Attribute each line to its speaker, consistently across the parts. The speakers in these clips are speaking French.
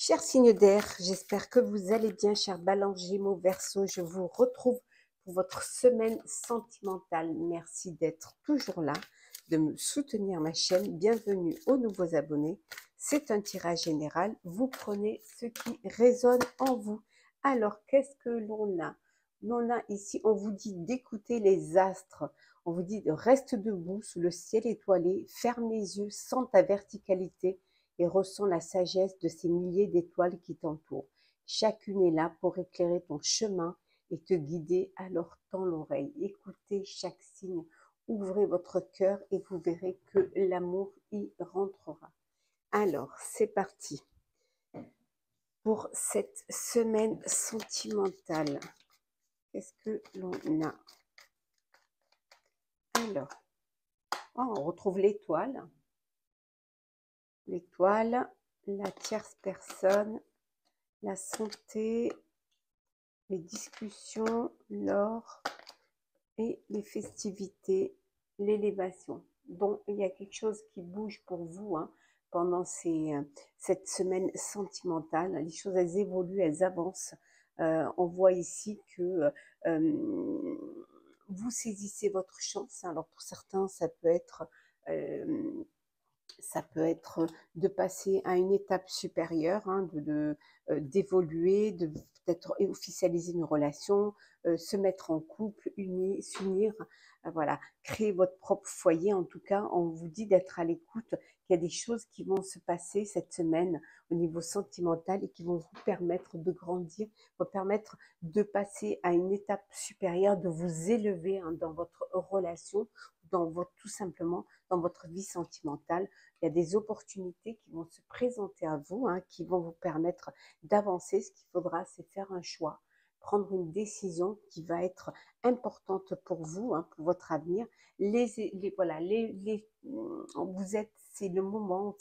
Speaker 1: Chers signes d'air, j'espère que vous allez bien, chers Balance, Gémeaux, Verseau. Je vous retrouve pour votre semaine sentimentale. Merci d'être toujours là, de me soutenir ma chaîne. Bienvenue aux nouveaux abonnés. C'est un tirage général. Vous prenez ce qui résonne en vous. Alors, qu'est-ce que l'on a? On a ici, on vous dit d'écouter les astres. On vous dit de rester debout sous le ciel étoilé. Ferme les yeux, sens ta verticalité et ressens la sagesse de ces milliers d'étoiles qui t'entourent. Chacune est là pour éclairer ton chemin et te guider, alors tends l'oreille. Écoutez chaque signe, ouvrez votre cœur et vous verrez que l'amour y rentrera. Alors, c'est parti pour cette semaine sentimentale. Qu'est-ce que l'on a? Alors, on retrouve l'étoile. L'étoile, la tierce personne, la santé, les discussions, l'or et les festivités, l'élévation. Donc, il y a quelque chose qui bouge pour vous pendant cette semaine sentimentale. Les choses, elles évoluent, elles avancent. On voit ici que vous saisissez votre chance. Alors, pour certains, euh, ça peut être de passer à une étape supérieure, d'évoluer, de peut-être officialiser une relation, se mettre en couple, s'unir, voilà, créer votre propre foyer. En tout cas, on vous dit d'être à l'écoute, qu'il y a des choses qui vont se passer cette semaine au niveau sentimental et qui vont vous permettre de grandir, vous permettre de passer à une étape supérieure, de vous élever dans votre relation, tout simplement dans votre vie sentimentale. Il y a des opportunités qui vont se présenter à vous, qui vont vous permettre d'avancer. Ce qu'il faudra, c'est faire un choix, prendre une décision qui va être importante pour vous, pour votre avenir. C'est le moment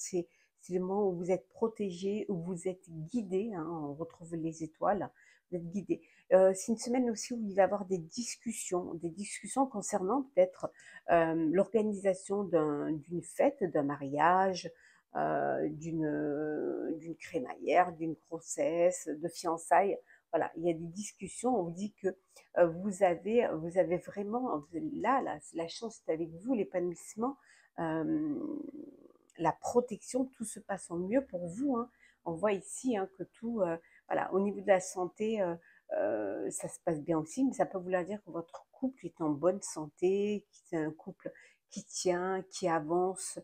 Speaker 1: où vous êtes protégé, où vous êtes guidé. On retrouve les étoiles. Vous êtes guidé. C'est une semaine aussi où il va y avoir des discussions concernant peut-être l'organisation d'une fête, d'un mariage, d'une crémaillère, d'une grossesse, de fiançailles. Voilà, il y a des discussions. On vous dit que vous avez vraiment là, la chance est avec vous, l'épanouissement, la protection, tout se passe en mieux pour vous. On voit ici que tout, voilà, au niveau de la santé. Ça se passe bien aussi, mais ça peut vouloir dire que votre couple est en bonne santé, que c'est un couple qui tient, qui avance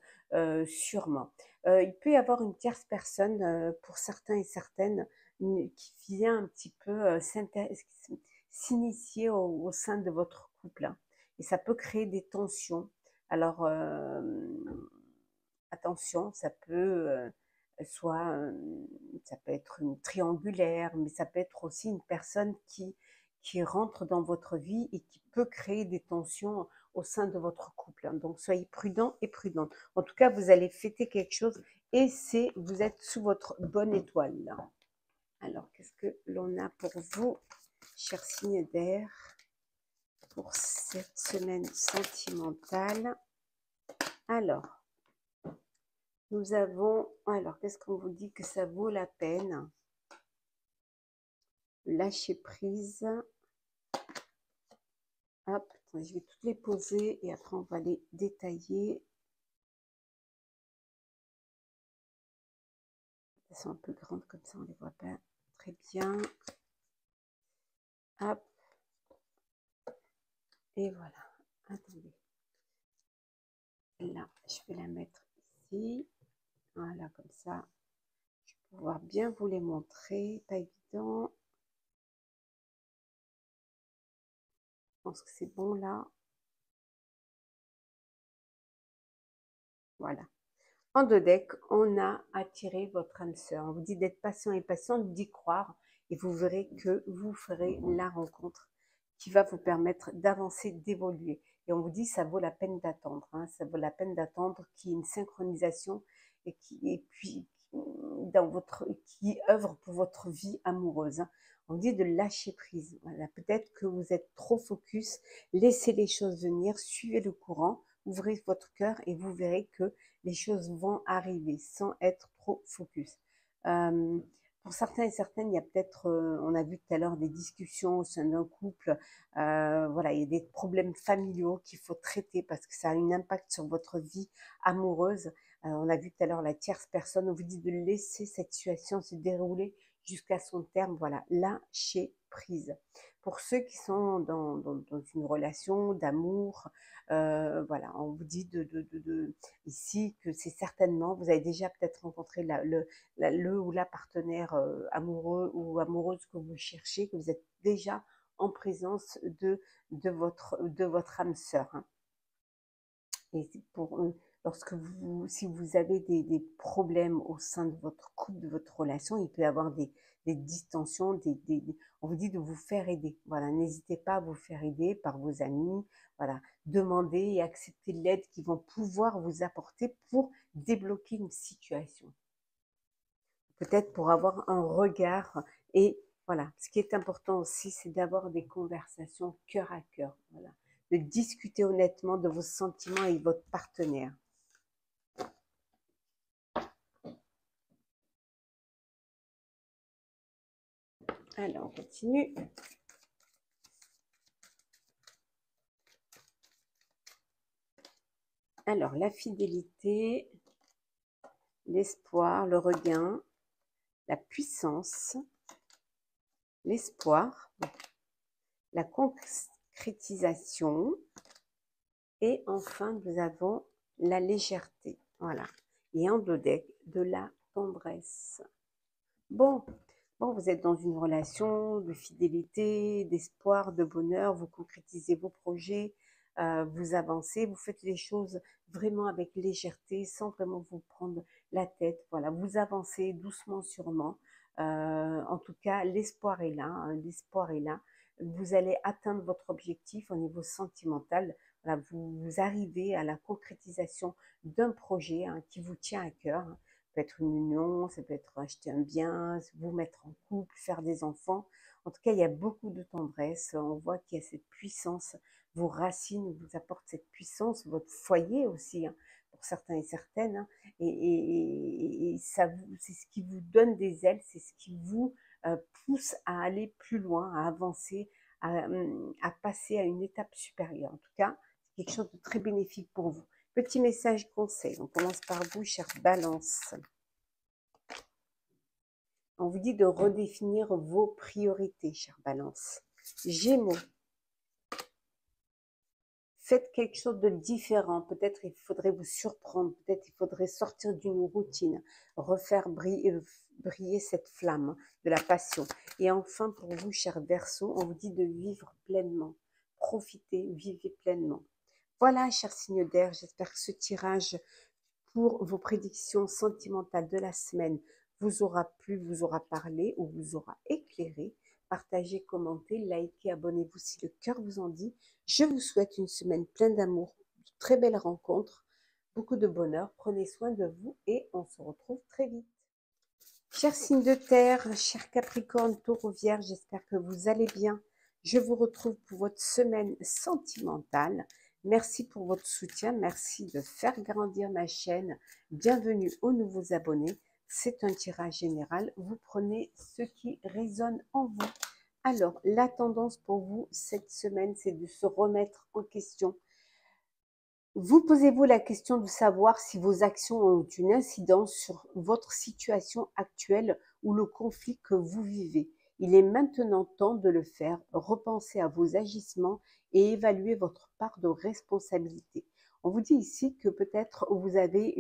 Speaker 1: sûrement. Il peut y avoir une tierce personne pour certains et certaines qui vient un petit peu s'initier au sein de votre couple. Et ça peut créer des tensions. Alors, attention, ça peut être une triangulaire, mais ça peut être aussi une personne qui rentre dans votre vie et qui peut créer des tensions au sein de votre couple. Donc, soyez prudents et prudentes. En tout cas, vous allez fêter quelque chose et vous êtes sous votre bonne étoile. Alors, qu'est-ce que l'on a pour vous, chers signes d'air, pour cette semaine sentimentale? Alors, qu'est-ce qu'on vous dit que ça vaut la peine? Lâcher prise. Hop, je vais toutes les poser et après on va les détailler. Elles sont un peu grandes comme ça, on ne les voit pas très bien. Hop. Et voilà. Attendez. Là, je vais la mettre ici. Voilà, comme ça. Je vais pouvoir bien vous les montrer. Pas évident. Je pense que c'est bon là. Voilà. En deux decks, on a attiré votre âme sœur. On vous dit d'être patient et patiente, d'y croire, et vous verrez que vous ferez la rencontre qui va vous permettre d'avancer, d'évoluer. Et on vous dit ça vaut la peine d'attendre. Ça vaut la peine d'attendre qu'il y ait une synchronisation qui œuvre pour votre vie amoureuse. On dit de lâcher prise. Voilà, peut-être que vous êtes trop focus. Laissez les choses venir, suivez le courant, ouvrez votre cœur et vous verrez que les choses vont arriver sans être trop focus. pour certains et certaines, il y a peut-être, on a vu tout à l'heure des discussions au sein d'un couple, voilà, il y a des problèmes familiaux qu'il faut traiter parce que ça a un impact sur votre vie amoureuse. On a vu tout à l'heure la tierce personne, on vous dit de laisser cette situation se dérouler jusqu'à son terme, voilà, lâcher prise. Pour ceux qui sont dans une relation d'amour, voilà, on vous dit ici que c'est certainement, vous avez déjà peut-être rencontré le ou la partenaire amoureux ou amoureuse que vous cherchez, que vous êtes déjà en présence de votre âme sœur. Hein. Et lorsque si vous avez des problèmes au sein de votre couple, de votre relation, il peut y avoir des distensions, on vous dit de vous faire aider. Voilà, n'hésitez pas à vous faire aider par vos amis. Voilà, demandez et acceptez l'aide qu'ils vont pouvoir vous apporter pour débloquer une situation. Peut-être pour avoir un regard et voilà. Ce qui est important aussi, c'est d'avoir des conversations cœur à cœur. Voilà, de discuter honnêtement de vos sentiments avec votre partenaire. Alors, on continue. Alors, la fidélité, l'espoir, le regain, la puissance, l'espoir, la concrétisation et enfin, nous avons la légèreté. Voilà. Et en dos deck, de la tendresse. Bon, vous êtes dans une relation de fidélité, d'espoir, de bonheur, vous concrétisez vos projets, vous avancez, vous faites les choses vraiment avec légèreté, sans vraiment vous prendre la tête. Voilà, vous avancez doucement, sûrement. En tout cas, l'espoir est là, hein, l'espoir est là. Vous allez atteindre votre objectif au niveau sentimental. Voilà, vous arrivez à la concrétisation d'un projet hein, qui vous tient à cœur. Ça peut être une union, ça peut être acheter un bien, vous mettre en couple, faire des enfants. En tout cas, il y a beaucoup de tendresse. On voit qu'il y a cette puissance. Vos racines vous apportent cette puissance, votre foyer aussi, hein, pour certains et certaines. Hein, et ça, c'est ce qui vous donne des ailes, c'est ce qui vous pousse à aller plus loin, à avancer, à passer à une étape supérieure. En tout cas, c'est quelque chose de très bénéfique pour vous. Petit message conseil, on commence par vous, chère Balance. On vous dit de redéfinir vos priorités, chère Balance. Gémeaux. Faites quelque chose de différent. Peut-être il faudrait vous surprendre. Peut-être il faudrait sortir d'une routine. Refaire briller cette flamme de la passion. Et enfin, pour vous, chère Verseau, on vous dit de vivre pleinement. Profitez, vivez pleinement. Voilà, chers signes d'air, j'espère que ce tirage pour vos prédictions sentimentales de la semaine vous aura plu, vous aura parlé ou vous aura éclairé. Partagez, commentez, likez, abonnez-vous si le cœur vous en dit. Je vous souhaite une semaine pleine d'amour, de très belles rencontres, beaucoup de bonheur. Prenez soin de vous et on se retrouve très vite. Chers signes de terre, chers Capricorne, Taureau, Vierge, j'espère que vous allez bien. Je vous retrouve pour votre semaine sentimentale. Merci pour votre soutien, merci de faire grandir ma chaîne. Bienvenue aux nouveaux abonnés. C'est un tirage général. Vous prenez ce qui résonne en vous. Alors, la tendance pour vous cette semaine, c'est de se remettre en question. Vous posez-vous la question de savoir si vos actions ont une incidence sur votre situation actuelle ou le conflit que vous vivez. Il est maintenant temps de le faire. Repensez à vos agissements et évaluez votre part de responsabilité. On vous dit ici que peut-être vous avez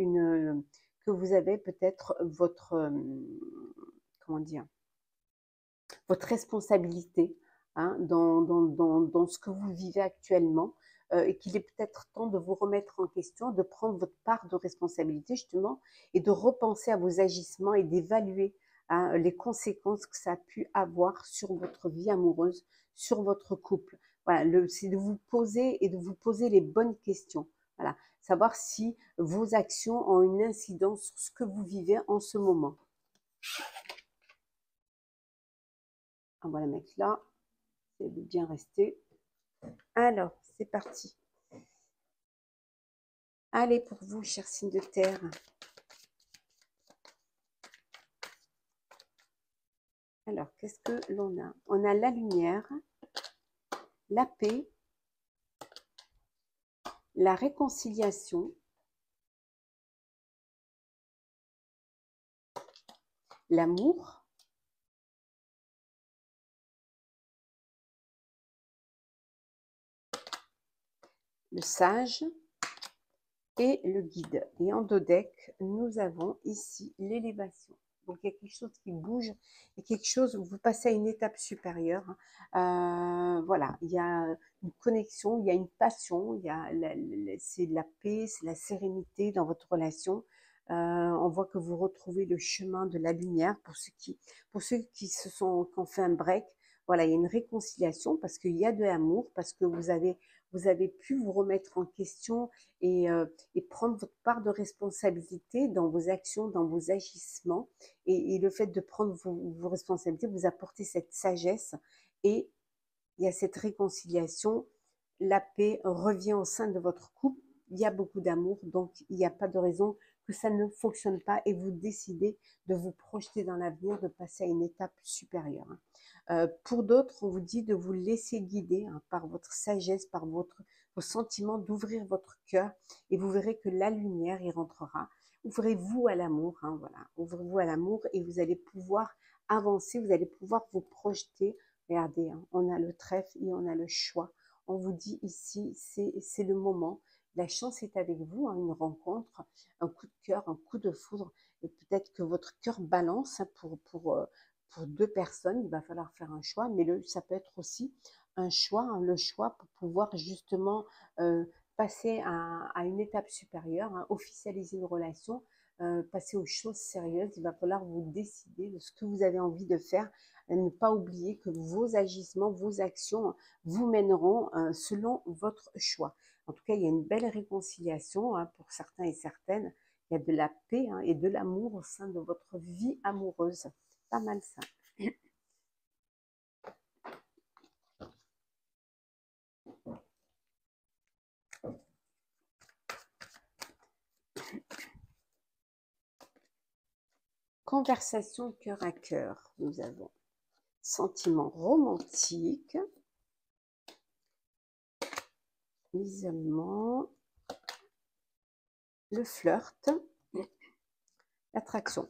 Speaker 1: peut-être votre comment dire, votre responsabilité hein, dans ce que vous vivez actuellement et qu'il est peut-être temps de vous remettre en question, de prendre votre part de responsabilité justement et de repenser à vos agissements et d'évaluer hein, les conséquences que ça a pu avoir sur votre vie amoureuse, sur votre couple. Voilà, c'est de vous poser et de vous poser les bonnes questions. Voilà, savoir si vos actions ont une incidence sur ce que vous vivez en ce moment. On va la mettre là. C'est de bien rester. Alors, c'est parti. Allez, pour vous, chers signes de terre. Alors, qu'est-ce que l'on a? On a la lumière, la paix, la réconciliation, l'amour, le sage et le guide. Et en dos deck, nous avons ici l'élévation. Donc, il y a quelque chose qui bouge, il y a quelque chose où vous passez à une étape supérieure. Voilà, il y a une connexion, il y a une passion, il y a c'est de la paix, c'est la sérénité dans votre relation. On voit que vous retrouvez le chemin de la lumière pour ceux qui qui ont fait un break. Voilà, il y a une réconciliation parce qu'il y a de l'amour, parce que vous avez pu vous remettre en question et prendre votre part de responsabilité dans vos actions, dans vos agissements. Et le fait de prendre vos responsabilités vous apportez cette sagesse et il y a cette réconciliation. La paix revient au sein de votre couple. Il y a beaucoup d'amour, donc il n'y a pas de raison que ça ne fonctionne pas et vous décidez de vous projeter dans l'avenir, de passer à une étape supérieure. Pour d'autres, on vous dit de vous laisser guider par votre sagesse, par vos sentiments, d'ouvrir votre cœur et vous verrez que la lumière y rentrera. Ouvrez-vous à l'amour, voilà. Ouvrez-vous à l'amour et vous allez pouvoir avancer, vous allez pouvoir vous projeter. Regardez, on a le trèfle et on a le choix. On vous dit ici, c'est le moment. La chance est avec vous, une rencontre, un coup de cœur, un coup de foudre. Et peut-être que votre cœur balance pour deux personnes, il va falloir faire un choix, mais ça peut être aussi un choix, le choix pour pouvoir justement passer à une étape supérieure, officialiser une relation, passer aux choses sérieuses. Il va falloir vous décider de ce que vous avez envie de faire, et ne pas oublier que vos agissements, vos actions vous mèneront selon votre choix. En tout cas, il y a une belle réconciliation pour certains et certaines. Il y a de la paix et de l'amour au sein de votre vie amoureuse. Pas mal ça. Conversation cœur à cœur, nous avons sentiment romantique, l'isolement, le flirt, l'attraction.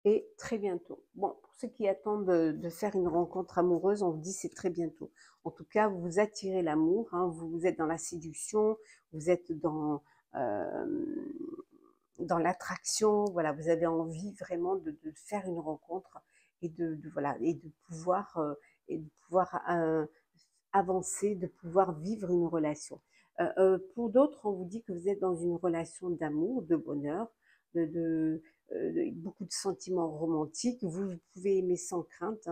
Speaker 1: Et très bientôt. Bon, pour ceux qui attendent de faire une rencontre amoureuse, on vous dit c'est très bientôt. En tout cas, vous attirez l'amour, vous êtes dans la séduction, vous êtes dans l'attraction, voilà, vous avez envie vraiment de faire une rencontre et voilà, et de pouvoir avancer, de pouvoir vivre une relation. Pour d'autres, on vous dit que vous êtes dans une relation d'amour, de bonheur, beaucoup de sentiments romantiques. Vous pouvez aimer sans crainte.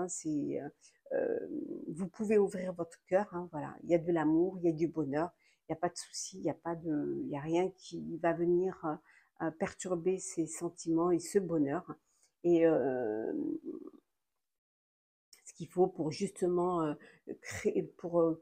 Speaker 1: Vous pouvez ouvrir votre cœur. Voilà, il y a de l'amour, il y a du bonheur. Il n'y a pas de souci, il y a rien qui va venir perturber ces sentiments et ce bonheur. Et ce qu'il faut pour justement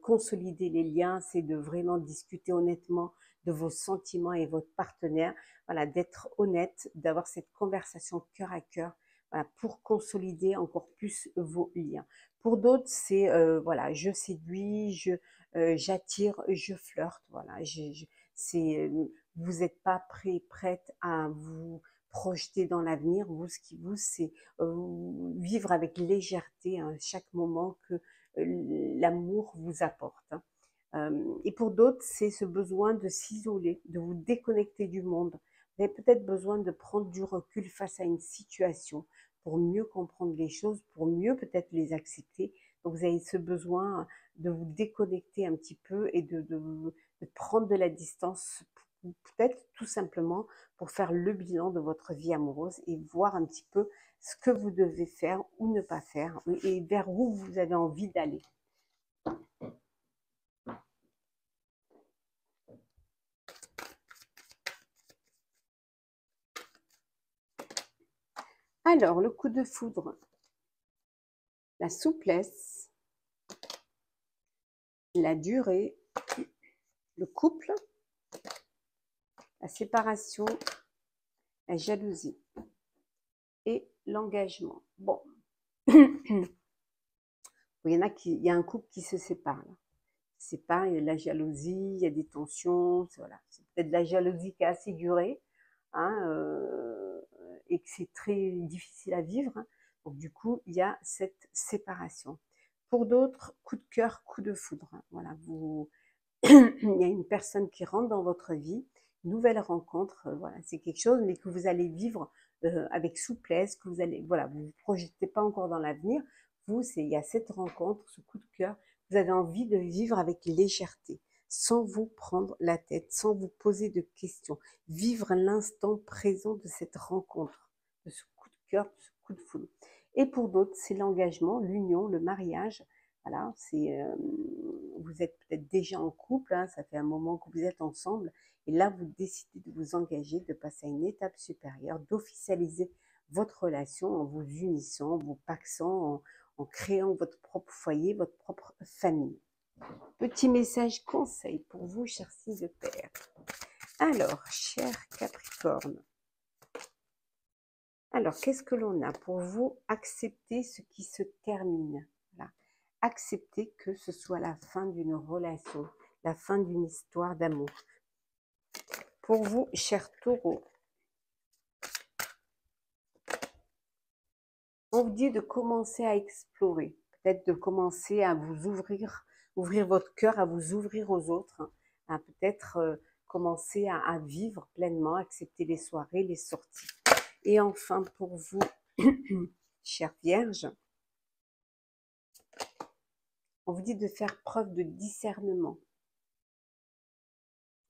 Speaker 1: consolider les liens, c'est de vraiment discuter honnêtement de vos sentiments et votre partenaire. Voilà, d'être honnête, d'avoir cette conversation cœur à cœur, voilà, pour consolider encore plus vos liens. Pour d'autres, c'est voilà, je séduis, j'attire, je flirte. Voilà, vous n'êtes pas prête à vous projeter dans l'avenir. Vous, ce qui vous, c'est vivre avec légèreté chaque moment que l'amour vous apporte. Et pour d'autres, c'est ce besoin de s'isoler, de vous déconnecter du monde. Vous avez peut-être besoin de prendre du recul face à une situation pour mieux comprendre les choses, pour mieux peut-être les accepter. Donc vous avez ce besoin de vous déconnecter un petit peu et de prendre de la distance, peut-être tout simplement pour faire le bilan de votre vie amoureuse et voir un petit peu ce que vous devez faire ou ne pas faire et vers où vous avez envie d'aller. Alors, le coup de foudre, la souplesse, la durée, le couple, la séparation, la jalousie et l'engagement. Bon, Il y en a il y a un couple qui se sépare là. C'est pas, il y a de la jalousie, il y a des tensions, voilà. C'est peut-être de la jalousie qui a assez duré, hein, et que c'est très difficile à vivre, hein. Donc du coup, il y a cette séparation. Pour d'autres, coup de cœur, coup de foudre, hein. Voilà, il y a une personne qui rentre dans votre vie, nouvelle rencontre, voilà, c'est quelque chose, mais que vous allez vivre avec souplesse, que vous allez, voilà, vous ne vous projetez pas encore dans l'avenir. Vous, il y a cette rencontre, ce coup de cœur, vous avez envie de vivre avec légèreté, sans vous prendre la tête, sans vous poser de questions. Vivre l'instant présent de cette rencontre, de ce coup de cœur, de ce coup de foudre. Et pour d'autres, c'est l'engagement, l'union, le mariage. Voilà, vous êtes peut-être déjà en couple, hein, ça fait un moment que vous êtes ensemble, et là, vous décidez de vous engager, de passer à une étape supérieure, d'officialiser votre relation en vous unissant, en vous paxant, en créant votre propre foyer, votre propre famille. Petit message conseil pour vous, chers signes de terre. Alors, cher Capricorne, alors qu'est-ce que l'on a pour vous? Accepter ce qui se termine. Voilà. Accepter que ce soit la fin d'une relation, la fin d'une histoire d'amour. Pour vous, cher Taureau, on vous dit de commencer à explorer, peut-être de commencer à vous ouvrir votre cœur, à vous ouvrir aux autres, hein, à peut-être commencer à vivre pleinement, accepter les soirées, les sorties. Et enfin, pour vous, chère Vierge, on vous dit de faire preuve de discernement.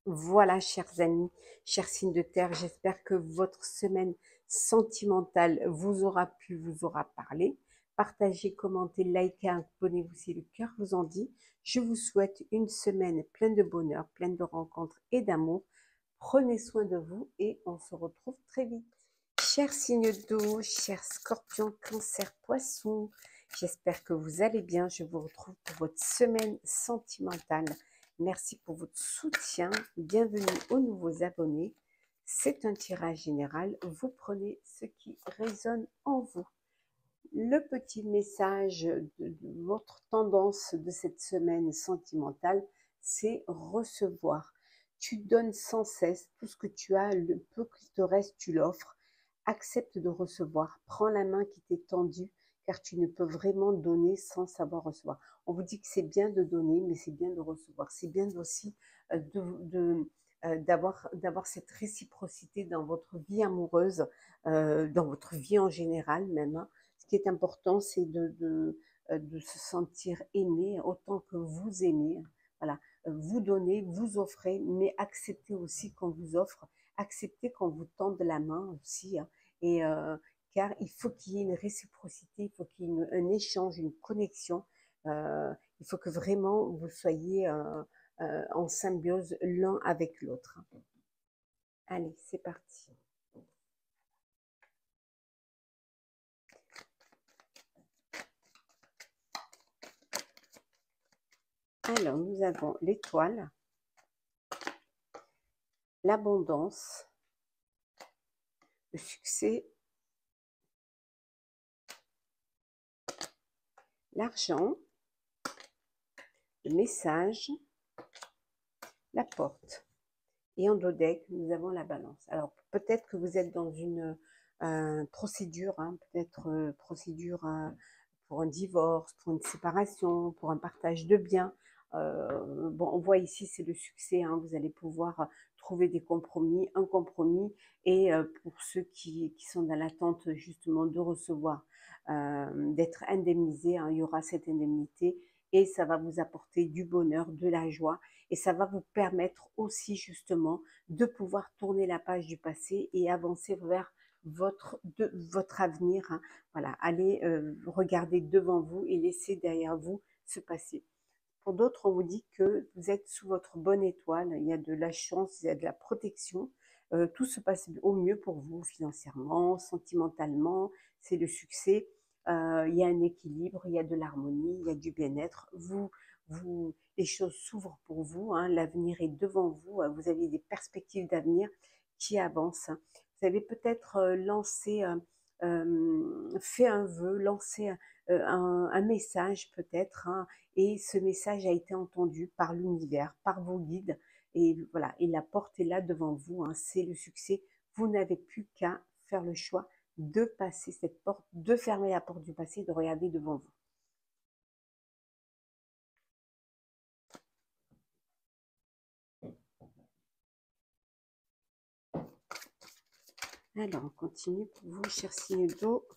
Speaker 1: Voilà, chers amis, chers signes de terre, j'espère que votre semaine sentimentale vous aura plu, vous aura parlé. Partagez, commentez, likez, abonnez-vous si le cœur vous en dit. Je vous souhaite une semaine pleine de bonheur, pleine de rencontres et d'amour. Prenez soin de vous et on se retrouve très vite. Chers signes d'eau, chers scorpions, cancer, poissons, j'espère que vous allez bien. Je vous retrouve pour votre semaine sentimentale. Merci pour votre soutien. Bienvenue aux nouveaux abonnés. C'est un tirage général. Vous prenez ce qui résonne en vous. Le petit message de votre tendance de cette semaine sentimentale, c'est recevoir. Tu donnes sans cesse tout ce que tu as, le peu qu'il te reste, tu l'offres. Accepte de recevoir. Prends la main qui t'est tendue, car tu ne peux vraiment donner sans savoir recevoir. On vous dit que c'est bien de donner, mais c'est bien de recevoir. C'est bien aussi d'avoir cette réciprocité dans votre vie amoureuse, dans votre vie en général même, hein. Ce qui est important, c'est de se sentir aimé autant que vous aimez. Voilà, vous donnez, vous offrez, mais acceptez aussi qu'on vous offre, acceptez qu'on vous tende la main aussi, hein. Et car il faut qu'il y ait une réciprocité, il faut qu'il y ait un échange, une connexion. Il faut que vraiment vous soyez en symbiose l'un avec l'autre. Allez, c'est parti. Alors, nous avons l'étoile, l'abondance, le succès, l'argent, le message, la porte. Et en dos deck, nous avons la balance. Alors, peut-être que vous êtes dans une procédure, hein, peut-être procédure pour un divorce, pour une séparation, pour un partage de biens. Bon, on voit ici, c'est le succès, hein, vous allez pouvoir trouver des compromis, un compromis. Et pour ceux qui sont dans l'attente justement de recevoir, d'être indemnisés, hein, il y aura cette indemnité et ça va vous apporter du bonheur, de la joie. Et ça va vous permettre aussi justement de pouvoir tourner la page du passé et avancer vers votre avenir, hein. Voilà, allez regarder devant vous et laisser derrière vous ce passé. Pour d'autres, on vous dit que vous êtes sous votre bonne étoile, il y a de la chance, il y a de la protection, tout se passe au mieux pour vous financièrement, sentimentalement, c'est le succès, il y a un équilibre, il y a de l'harmonie, il y a du bien-être, les choses s'ouvrent pour vous, hein, l'avenir est devant vous, vous avez des perspectives d'avenir qui avancent. Vous avez peut-être lancé fait un vœu, lancé un message peut-être, hein, et ce message a été entendu par l'univers, par vos guides, et voilà, et la porte est là devant vous, hein, c'est le succès. Vous n'avez plus qu'à faire le choix de passer cette porte, de fermer la porte du passé, de regarder devant vous. Alors, on continue pour vous, chers signes d'eau.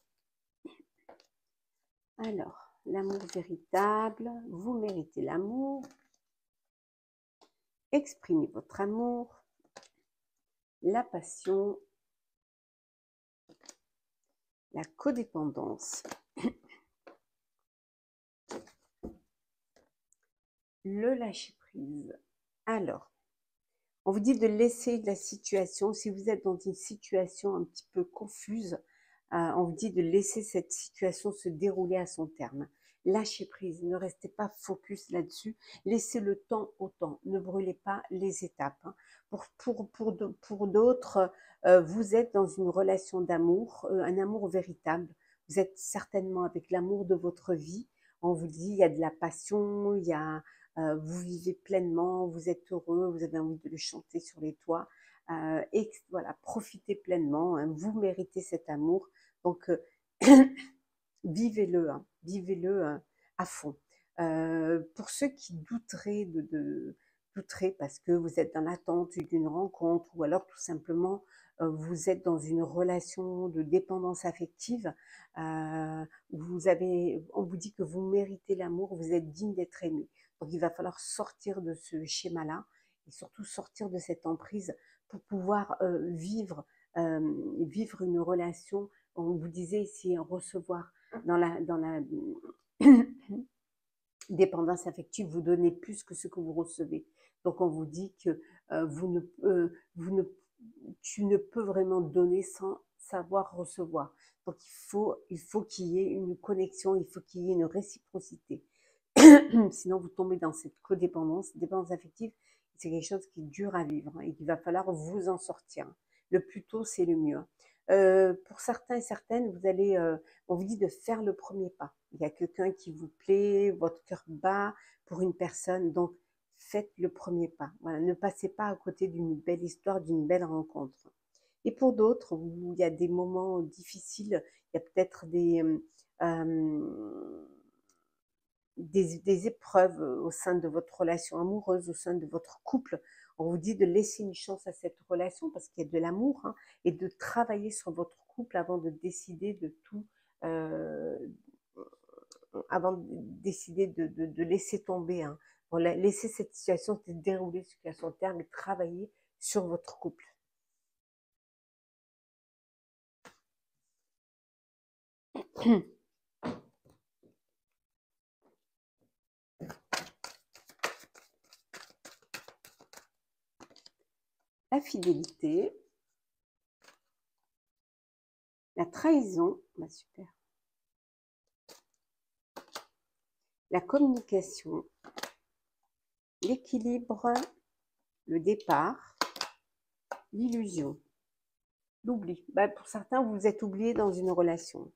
Speaker 1: Alors, l'amour véritable, vous méritez l'amour. Exprimez votre amour, la passion, la codépendance, le lâcher-prise. Alors, on vous dit de laisser la situation, si vous êtes dans une situation un petit peu confuse, on vous dit de laisser cette situation se dérouler à son terme. Lâchez prise, ne restez pas focus là-dessus, laissez le temps au temps, ne brûlez pas les étapes. Hein. Pour d'autres, vous êtes dans une relation d'amour, un amour véritable, vous êtes certainement avec l'amour de votre vie, on vous dit il y a de la passion, il y a, vous vivez pleinement, vous êtes heureux, vous avez envie de le chanter sur les toits, et voilà, profitez pleinement, hein, vous méritez cet amour, donc vivez-le, hein, vivez-le à fond. Pour ceux qui douteraient parce que vous êtes dans l'attente d'une rencontre ou alors tout simplement vous êtes dans une relation de dépendance affective, où on vous dit que vous méritez l'amour, vous êtes digne d'être aimé. Donc il va falloir sortir de ce schéma-là et surtout sortir de cette emprise pour pouvoir vivre une relation. On vous disait ici recevoir dans la dépendance affective, vous donnez plus que ce que vous recevez. Donc on vous dit que vous ne, tu ne peux vraiment donner sans savoir recevoir. Donc il faut qu'il y ait une connexion, il faut qu'il y ait une réciprocité. Sinon vous tombez dans cette codépendance, dépendance affective, c'est quelque chose qui est dur à vivre, hein, et qu'il va falloir vous en sortir. Le plus tôt, c'est le mieux. Pour certains et certaines, on vous dit de faire le premier pas. Il y a quelqu'un qui vous plaît, votre cœur bat pour une personne, donc faites le premier pas. Voilà, ne passez pas à côté d'une belle histoire, d'une belle rencontre. Et pour d'autres, où il y a des moments difficiles, il y a peut-être des épreuves au sein de votre relation amoureuse, au sein de votre couple. On vous dit de laisser une chance à cette relation parce qu'il y a de l'amour, hein, et de travailler sur votre couple avant de décider de tout, euh, avant de décider de laisser tomber. Hein. Voilà, laisser cette situation se dérouler jusqu'à son terme et travailler sur votre couple. La fidélité, la trahison, bah super. La communication, l'équilibre, le départ, l'illusion, l'oubli. Bah, pour certains, vous vous êtes oublié dans une relation.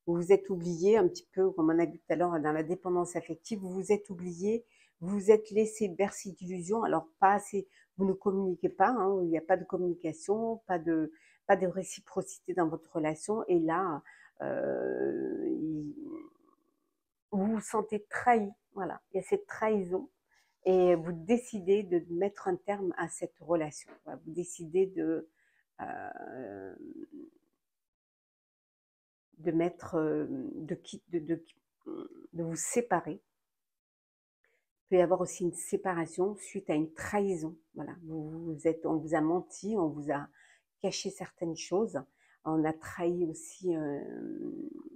Speaker 1: Vous vous êtes oublié un petit peu, comme on a vu tout à l'heure, dans la dépendance affective, vous vous êtes oublié, vous vous êtes laissé bercer d'illusions. Alors, pas assez, vous ne communiquez pas, hein, il n'y a pas de communication, pas de réciprocité dans votre relation. Et là, vous vous sentez trahi. Voilà, il y a cette trahison. Et vous décidez de mettre un terme à cette relation. Voilà, vous décidez euh, de mettre, de vous séparer. Il peut y avoir aussi une séparation suite à une trahison. Voilà, on vous a menti, on vous a caché certaines choses, on a trahi aussi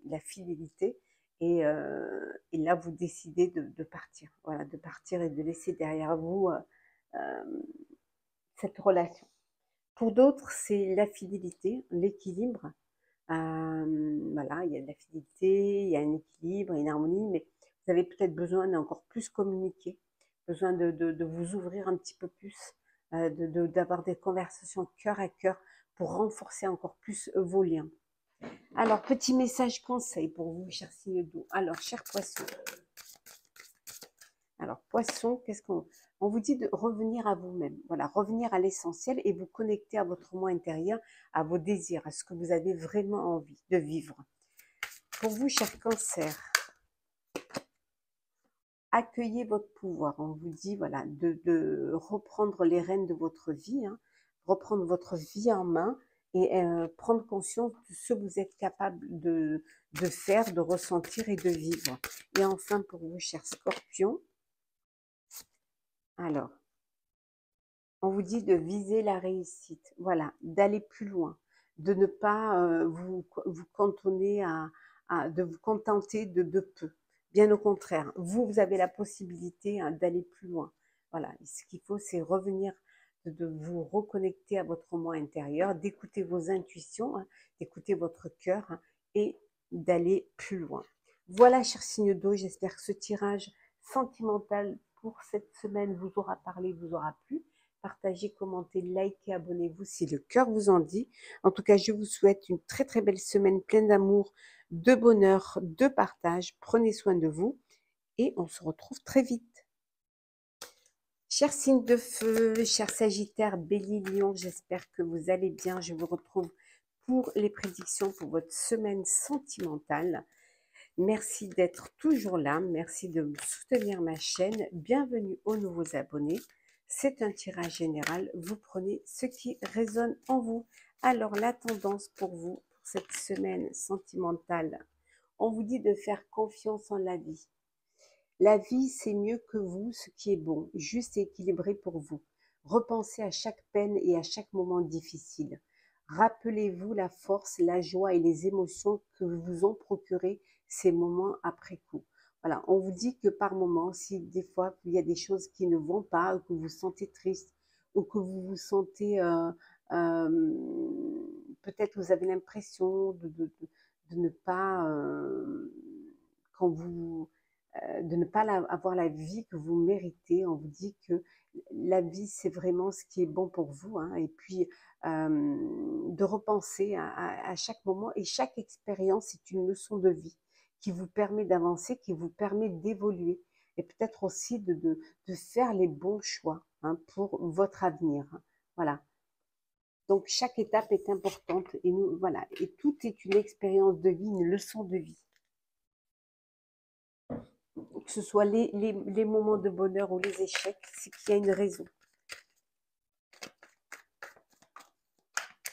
Speaker 1: la fidélité. Et là, vous décidez de partir. Voilà, de partir et de laisser derrière vous euh, cette relation. Pour d'autres, c'est la fidélité, l'équilibre. Voilà, il y a de la fidélité, il y a un équilibre, une harmonie, mais vous avez peut-être besoin d'encore plus communiquer, besoin de vous ouvrir un petit peu plus, d'avoir des conversations cœur à cœur pour renforcer encore plus vos liens. Alors, petit message conseil pour vous, chers signes d'eau. Alors, chers poissons. Alors, poisson, qu'est-ce qu'on... On vous dit de revenir à vous-même. Voilà, revenir à l'essentiel et vous connecter à votre moi intérieur, à vos désirs, à ce que vous avez vraiment envie de vivre. Pour vous, chers cancers, accueillez votre pouvoir. On vous dit, voilà, de reprendre les rênes de votre vie, hein, reprendre votre vie en main et prendre conscience de ce que vous êtes capable de faire, de ressentir et de vivre. Et enfin, pour vous, chers scorpions, alors, on vous dit de viser la réussite, voilà, d'aller plus loin, de ne pas vous cantonner de vous contenter de peu. Bien au contraire, vous avez la possibilité hein, d'aller plus loin. Voilà, ce qu'il faut, c'est revenir, de vous reconnecter à votre moi intérieur, d'écouter vos intuitions, hein, d'écouter votre cœur hein, et d'aller plus loin. Voilà, chers signes d'eau, j'espère que ce tirage sentimental pour cette semaine vous aura parlé, vous aura plu. Partagez, commentez, likez, abonnez-vous si le cœur vous en dit. En tout cas, je vous souhaite une très très belle semaine pleine d'amour, de bonheur, de partage. Prenez soin de vous et on se retrouve très vite. Chers signes de feu, chers Sagittaires, Bélier, Lion, j'espère que vous allez bien. Je vous retrouve pour les prédictions pour votre semaine sentimentale. Merci d'être toujours là. Merci de soutenir ma chaîne. Bienvenue aux nouveaux abonnés. C'est un tirage général. Vous prenez ce qui résonne en vous. Alors, la tendance pour vous, pour cette semaine sentimentale, on vous dit de faire confiance en la vie. La vie, c'est mieux que vous, ce qui est bon, juste et équilibré pour vous. Repensez à chaque peine et à chaque moment difficile. Rappelez-vous la force, la joie et les émotions que vous ont procuré ces moments après coup. Voilà, on vous dit que par moment, si des fois il y a des choses qui ne vont pas, ou que vous vous sentez triste, ou que vous vous sentez, peut-être vous avez l'impression de ne pas, quand vous de ne pas avoir la vie que vous méritez. On vous dit que la vie, c'est vraiment ce qui est bon pour vous. Hein, et puis, de repenser à chaque moment. Et chaque expérience est une leçon de vie qui vous permet d'avancer, qui vous permet d'évoluer. Et peut-être aussi de faire les bons choix hein, pour votre avenir. Hein, voilà. Donc, chaque étape est importante. Et nous, voilà. Et tout est une expérience de vie, une leçon de vie. Que ce soit les moments de bonheur ou les échecs, c'est qu'il y a une raison.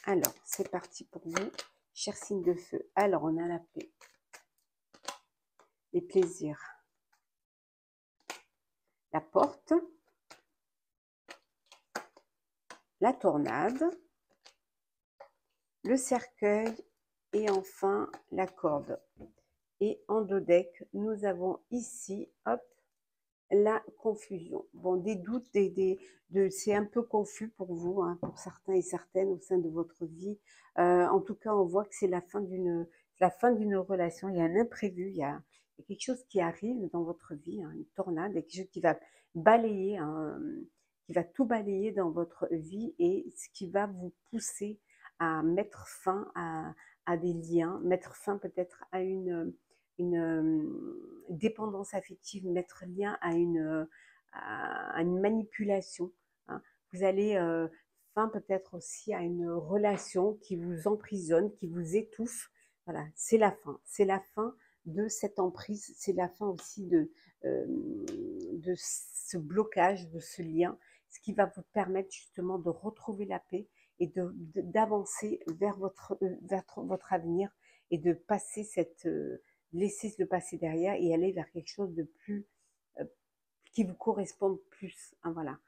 Speaker 1: Alors, c'est parti pour vous, chers signes de feu. Alors, on a la paix, les plaisirs, la porte, la tornade, le cercueil et enfin la corde. Et en dos deck, nous avons ici, hop, la confusion. Bon, des doutes, c'est un peu confus pour vous, hein, pour certains et certaines au sein de votre vie. En tout cas, on voit que c'est la fin d'une relation. Il y a un imprévu, il y a quelque chose qui arrive dans votre vie, hein, une tornade, quelque chose qui va balayer, hein, qui va tout balayer dans votre vie et ce qui va vous pousser à mettre fin à des liens, mettre fin peut-être à une dépendance affective, mettre lien à une manipulation. Hein. Vous allez fin peut-être aussi à une relation qui vous emprisonne, qui vous étouffe. Voilà, c'est la fin. C'est la fin de cette emprise. C'est la fin aussi de ce blocage, de ce lien, ce qui va vous permettre justement de retrouver la paix et d'avancer vers votre avenir et de passer laisser le passé derrière et aller vers quelque chose de plus qui vous corresponde plus. Hein, voilà.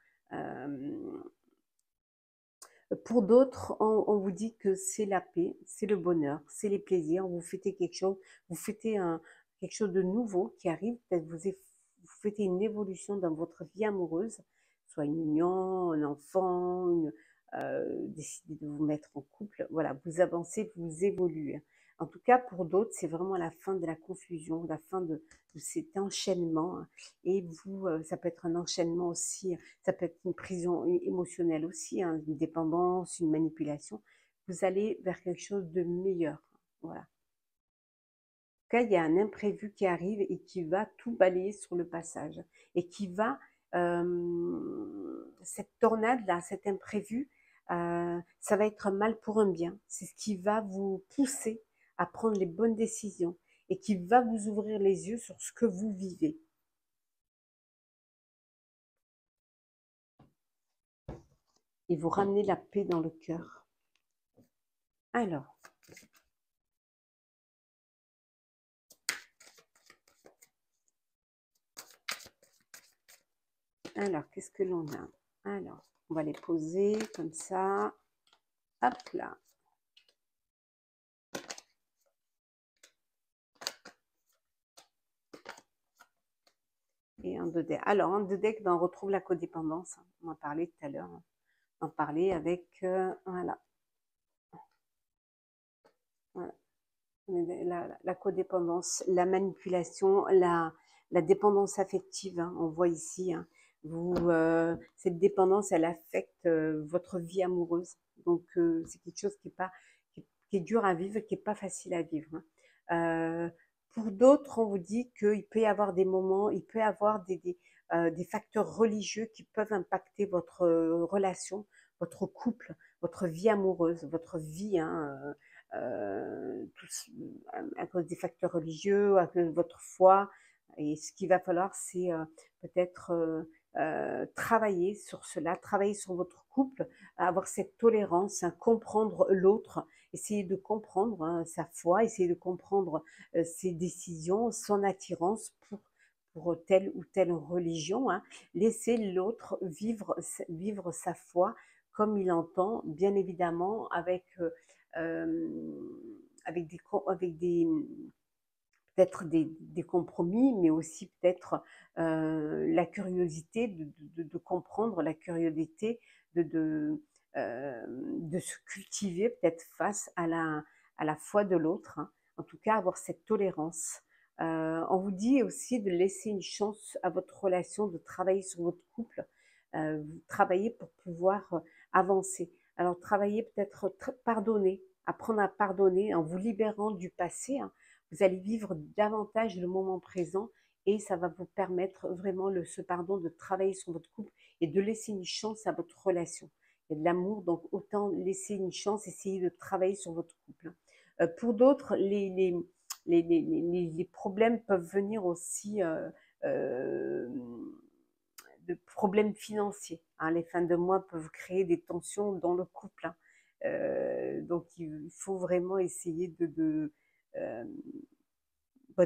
Speaker 1: Pour d'autres, on vous dit que c'est la paix, c'est le bonheur, c'est les plaisirs. Vous fêtez quelque chose, vous fêtez quelque chose de nouveau qui arrive. Peut-être vous fêtez une évolution dans votre vie amoureuse, soit une union, un enfant, décider de vous mettre en couple. Voilà, vous avancez, vous évoluez. En tout cas, pour d'autres, c'est vraiment la fin de la confusion, la fin de cet enchaînement. Et vous, ça peut être un enchaînement aussi, ça peut être une prison émotionnelle aussi, hein, une dépendance, une manipulation. Vous allez vers quelque chose de meilleur. Voilà. En tout cas, il y a un imprévu qui arrive et qui va tout balayer sur le passage. Et qui va, cette tornade-là, cet imprévu, ça va être un mal pour un bien. C'est ce qui va vous pousser à prendre les bonnes décisions et qui va vous ouvrir les yeux sur ce que vous vivez. Et vous ramener la paix dans le cœur. Alors, qu'est-ce que l'on a? Alors, on va les poser comme ça. Hop là. Et un deux decks. Alors, en deux decks, ben, on retrouve la codépendance. On en parlait tout à l'heure. On en parlait avec, voilà. Voilà. La codépendance, la manipulation, la dépendance affective, hein, on voit ici. Hein, cette dépendance, elle affecte votre vie amoureuse. Donc, c'est quelque chose qui est dur à vivre, qui n'est pas facile à vivre. Hein. Pour d'autres, on vous dit qu'il peut y avoir des moments, il peut y avoir des facteurs religieux qui peuvent impacter votre relation, votre couple, votre vie amoureuse, votre vie. Hein, à cause des facteurs religieux, à cause de votre foi. Et ce qu'il va falloir, c'est peut-être travailler sur cela, travailler sur votre couple, avoir cette tolérance, hein, comprendre l'autre, essayer de comprendre hein, sa foi, essayer de comprendre ses décisions, son attirance pour telle ou telle religion. Hein. Laisser l'autre vivre sa foi comme il entend, bien évidemment, avec des peut-être des compromis, mais aussi peut-être la curiosité de comprendre, la curiosité de, de, de se cultiver peut-être face à la foi de l'autre. Hein. En tout cas, avoir cette tolérance. On vous dit aussi de laisser une chance à votre relation, de travailler sur votre couple, travailler pour pouvoir avancer. Alors, travailler peut-être, pardonner, apprendre à pardonner en vous libérant du passé. Hein. Vous allez vivre davantage le moment présent et ça va vous permettre vraiment ce pardon de travailler sur votre couple et de laisser une chance à votre relation. Il y a de l'amour, donc autant laisser une chance, essayer de travailler sur votre couple. Hein. Pour d'autres, les problèmes peuvent venir aussi de problèmes financiers. Hein. Les fins de mois peuvent créer des tensions dans le couple. Hein. Donc il faut vraiment essayer euh,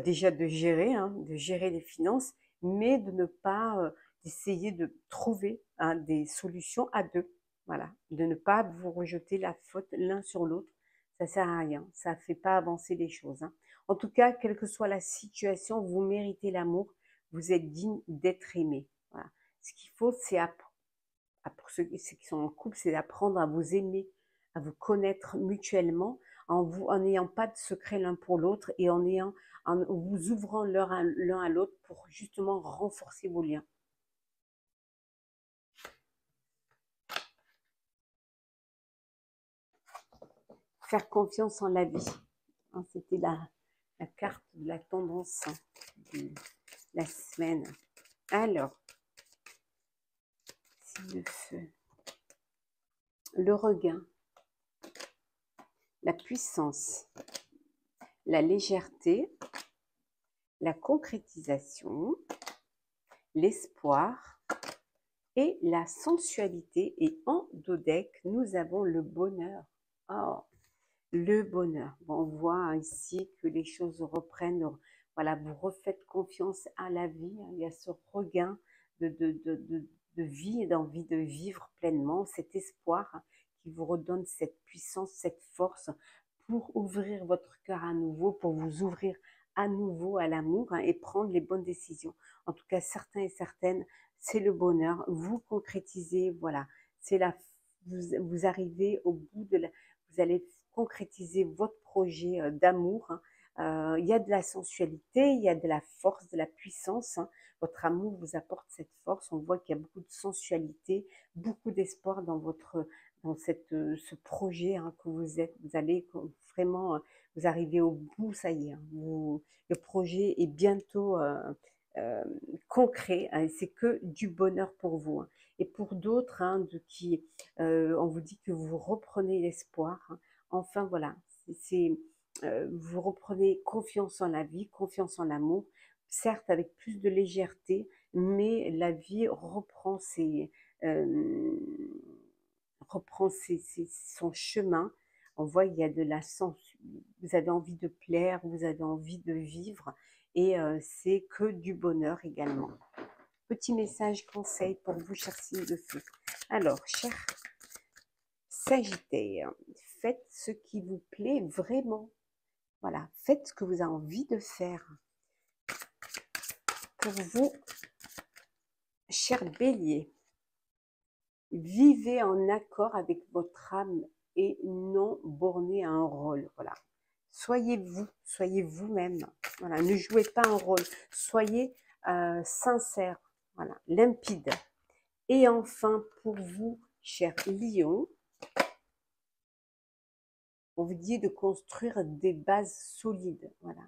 Speaker 1: déjà de gérer, hein, de gérer les finances, mais de ne pas essayer de trouver hein, des solutions à deux. Voilà, de ne pas vous rejeter la faute l'un sur l'autre. Ça sert à rien, ça ne fait pas avancer les choses. Hein. En tout cas, quelle que soit la situation, vous méritez l'amour, vous êtes digne d'être aimé. Voilà. Ce qu'il faut, c'est pour ceux qui sont en couple, c'est d'apprendre à vous aimer, à vous connaître mutuellement, en n'ayant pas de secret l'un pour l'autre et en vous ouvrant l'un à l'autre pour justement renforcer vos liens. Faire confiance en la vie. Hein, c'était la carte de la tendance de la semaine. Alors, si le feu, le regain, la puissance, la légèreté, la concrétisation, l'espoir et la sensualité. Et en dodec, nous avons le bonheur. Oh, le bonheur. Bon, on voit ici que les choses reprennent. Voilà, vous refaites confiance à la vie. Il y a ce regain de vie et d'envie de vivre pleinement, cet espoir qui vous redonne cette puissance, cette force pour ouvrir votre cœur à nouveau, pour vous ouvrir à nouveau à l'amour hein, et prendre les bonnes décisions. En tout cas, certains et certaines, c'est le bonheur. Vous concrétisez, voilà, c'est vous arrivez au bout vous allez concrétiser votre projet d'amour. Hein. Il y a de la sensualité, il y a de la force, de la puissance. Hein. Votre amour vous apporte cette force. On voit qu'il y a beaucoup de sensualité, beaucoup d'espoir dans ce projet hein, que vous êtes. Vous allez vraiment vous arrivez au bout, ça y est, hein, le projet est bientôt euh, concret, hein, et c'est que du bonheur pour vous, hein. Et pour d'autres, hein, on vous dit que vous reprenez l'espoir, hein. Enfin voilà, vous reprenez confiance en la vie, confiance en l'amour, certes avec plus de légèreté, mais la vie euh, son chemin. On voit il y a de la sens, vous avez envie de plaire, vous avez envie de vivre, et c'est que du bonheur également. Petit message conseil pour vous, chers signes de feu. Alors, cher Sagittaire, faites ce qui vous plaît vraiment. Voilà, faites ce que vous avez envie de faire. Pour vous, cher Bélier, vivez en accord avec votre âme et non borné à un rôle. Voilà. Soyez vous, soyez vous-même. Voilà. Ne jouez pas un rôle. Soyez sincère, voilà, limpide. Et enfin, pour vous, cher Lion, on vous dit de construire des bases solides. Voilà.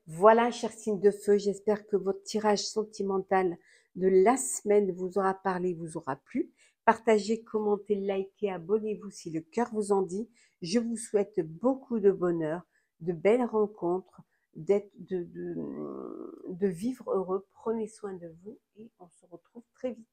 Speaker 1: Voilà, chers signes de feu, j'espère que votre tirage sentimental de la semaine vous aura parlé, vous aura plu. Partagez, commentez, likez, abonnez-vous si le cœur vous en dit. Je vous souhaite beaucoup de bonheur, de belles rencontres, de vivre heureux. Prenez soin de vous et on se retrouve très vite.